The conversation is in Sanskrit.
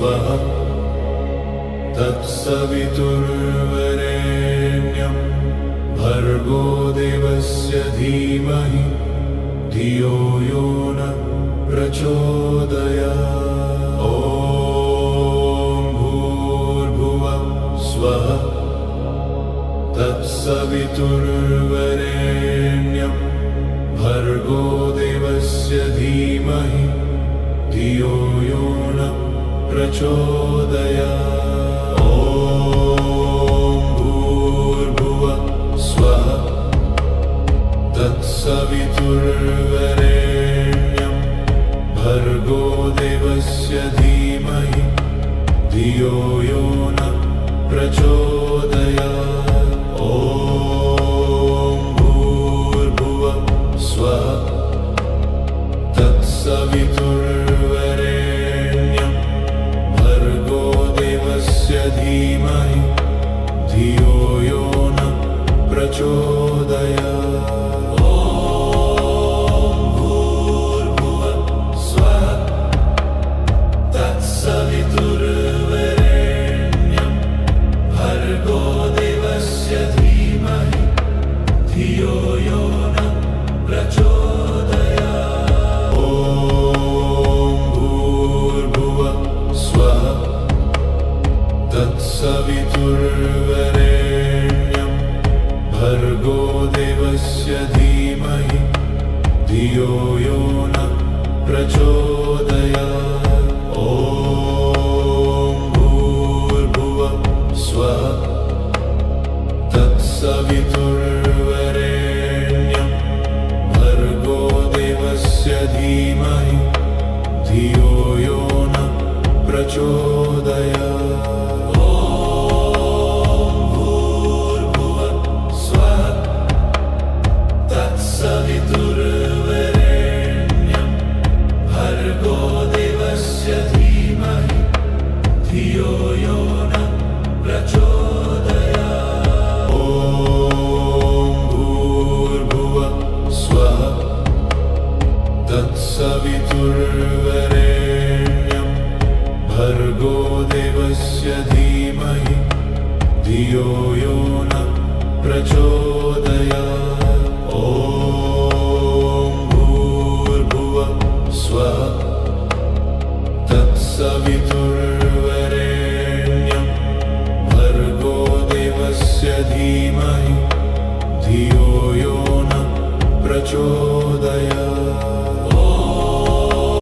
स्वः तत्सवितुर्वरेण्यं भर्गो देवस्य धीमहि धियो यो न प्रचोदयात्। ॐ भूर्भुवः स्वः तत्सवितुर्वरेण्यं भर्गो देवस्य धीमहि धियो यो न प्रचोदयात्। ॐ भूर्भुवः स्वः तत्सवितुर्वरेण्यं भर्गो देवस्य धीमहि धियो यो न प्रचोदयात्। ॐ भूर्भुवः स्वः तत्सवितुर्वरेण्यं भर्गो देवस्य धीमहि धियो यो न प्रचोदयात्। ॐ भूर्भुवः स्वः तत्सवितुर्वरेण्यं भर्गो देवस्य धीमहि धियो यो न प्रचोदयात्। ॐ भूर्भुवः स्वः तत्सवितुर्वरेण्यं भर्गो देवस्य धीमहि धियो यो न प्रचोदयात्। ॐ भूर्भुवः स्वः तत्सवितुर्वरेण्यं भर्गो देवस्य धीमहि धियो यो न प्रचोदयात्। तत्सवितुर्वरेण्यं भर्गो देवस्य धीमहि धियो यो न प्रचोदयात्। ॐ भूर्भुवः स्वः तत्सवितुर्वरेण्यं भर्गो देवस्य धीमहि धियो यो न प्रचोदयात्।